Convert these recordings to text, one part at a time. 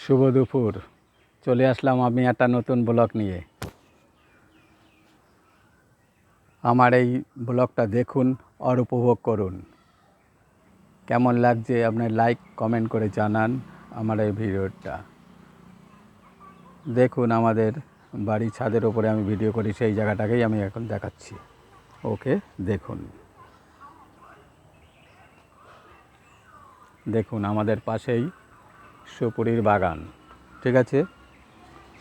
শুভ দুপুর। চলে আসলাম আমি একটা নতুন ব্লগ নিয়ে। আমার এই ব্লগটা দেখুন আর উপভোগ করুন। কেমন লাগছে আপনার লাইক কমেন্ট করে জানান। আমার এই ভিডিওটা দেখুন, আমাদের বাড়ির ছাদের উপরে আমি ভিডিও করি, সেই জায়গাটাকেই আমি এখন দেখাচ্ছি। ওকে, দেখুন দেখুন আমাদের পাশেই সুপুরির বাগান। ঠিক আছে,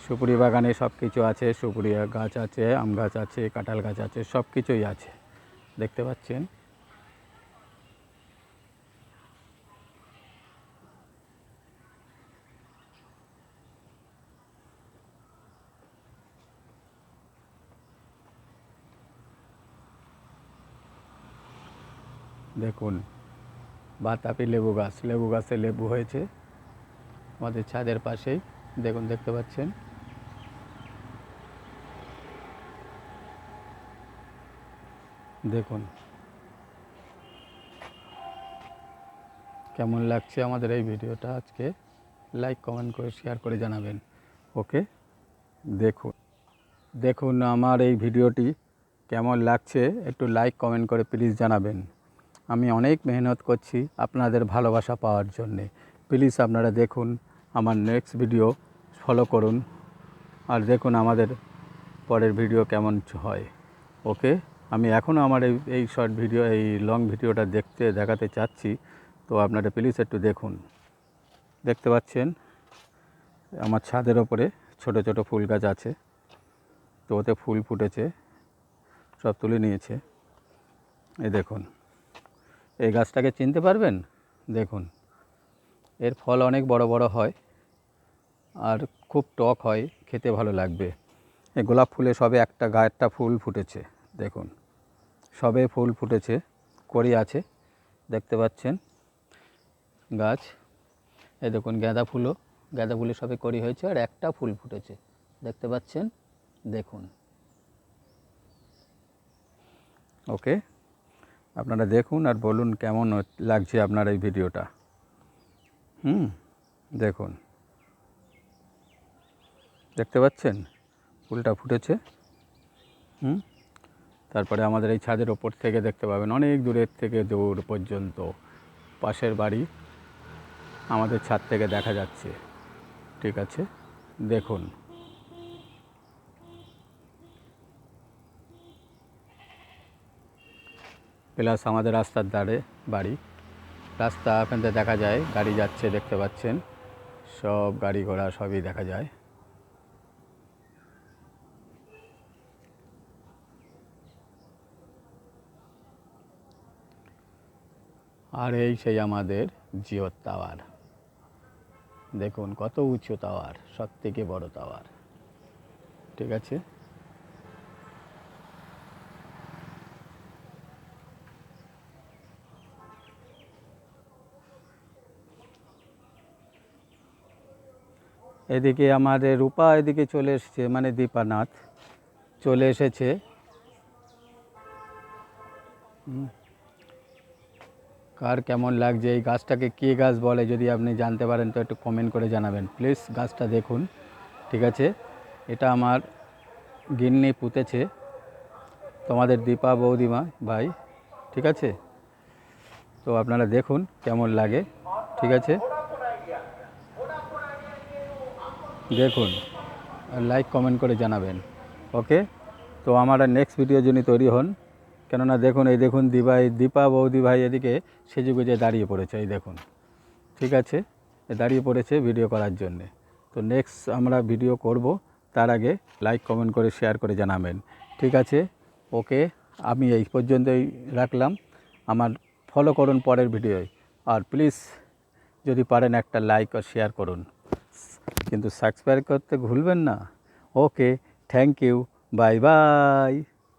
সুপুরি বাগানে সব কিছু আছে। সুপুরি গাছ আছে, আম গাছ আছে, কাঁঠাল গাছ আছে, সব কিছুই আছে, দেখতে পাচ্ছেন। দেখুন বাতাবি লেবু গাছ, লেবু গাছে লেবু হয়েছে আমাদের ছাদের পাশেই। দেখুন, দেখতে পাচ্ছেন। দেখুন কেমন লাগছে আমাদের এই ভিডিওটা আজকে। লাইক কমেন্ট করে শেয়ার করে জানাবেন। ওকে, দেখুন দেখুন আমার এই ভিডিওটি কেমন লাগছে একটু লাইক কমেন্ট করে প্লিজ জানাবেন। আমি অনেক মেহনত করছি আপনাদের ভালোবাসা পাওয়ার জন্যে। প্লিজ আপনারা দেখুন আমার নেক্সট ভিডিও, ফলো করুন আর দেখুন আমাদের পরের ভিডিও কেমন হয়। ওকে, আমি এখনও আমার এই শর্ট ভিডিও, এই লং ভিডিওটা দেখাতে চাচ্ছি, তো আপনারা প্লিজ একটু দেখুন। দেখতে পাচ্ছেন আমার ছাদের ওপরে ছোট ছোট ফুল গাছ আছে, তো ওতে ফুল ফুটেছে, সব তুলে নিয়েছে। এই দেখুন, এই গাছটাকে চিনতে পারবেন? দেখুন, এর ফল অনেক বড় বড় হয় আর খুব টক হয়, খেতে ভালো লাগবে। এই গোলাপ ফুলে সবে একটা ফুল ফুটেছে। দেখুন, সবে ফুল ফুটেছে, কড়ি আছে, দেখতে পাচ্ছেন গাছ। এই দেখুন গাঁদা ফুলে সবে কড়ি হয়েছে আর একটা ফুল ফুটেছে, দেখতে পাচ্ছেন। দেখুন, ওকে, আপনারা দেখুন আর বলুন কেমন লাগছে আপনার এই ভিডিওটা। দেখুন, দেখতে পাচ্ছেন ফুলটা ফুটেছে। তারপরে আমাদের এই ছাদের ওপর থেকে দেখতে পাবেন, অনেক দূরের থেকে দূর পর্যন্ত পাশের বাড়ি আমাদের ছাদ থেকে দেখা যাচ্ছে। ঠিক আছে, দেখুন। প্লাস আমাদের রাস্তার ধারে বাড়ি, রাস্তা এখান থেকে দেখা যায়, গাড়ি যাচ্ছে, দেখতে পাচ্ছেন, সব গাড়ি ঘোড়া সবই দেখা যায়। আর এই সেই আমাদের জিওর টাওয়ার। দেখুন কত উঁচু টাওয়ার, সব থেকে বড় টাওয়ার। ঠিক আছে, এদিকে আমাদের রূপা এদিকে চলে এসেছে, মানে দীপানাথ চলে এসেছে। কার কেমন লাগছে এই গাছটাকে, কী গাছ বলে যদি আপনি জানতে পারেন তো একটু কমেন্ট করে জানাবেন প্লিজ। গাছটা দেখুন, ঠিক আছে। এটা আমার গিন্নি পুঁতেছে, তোমাদের দীপা বৌদিমা ভাই। ঠিক আছে, তো আপনারা দেখুন কেমন লাগে। ঠিক আছে, দেখুন আর লাইক কমেন্ট করে জানাবেন। ওকে, তো আমার নেক্সট ভিডিওর জন্য তৈরি হন। কেননা দেখুন, এই দেখুন দীপা বৌদি ভাই এদিকে সেজে গুজে দাঁড়িয়ে পড়েছে, এই দেখুন। ঠিক আছে, দাঁড়িয়ে পড়েছে ভিডিও করার জন্যে। তো নেক্সট আমরা ভিডিও করব, তার আগে লাইক কমেন্ট করে শেয়ার করে জানাবেন। ঠিক আছে, ওকে, আমি এই পর্যন্তই রাখলাম। আমার ফলো করুন পরের ভিডিওয়, আর প্লিজ যদি পারেন একটা লাইক আর শেয়ার করুন, কিন্তু সাবস্ক্রাইব করতে ভুলবেন না। ওকে, থ্যাংক ইউ, বাই বাই।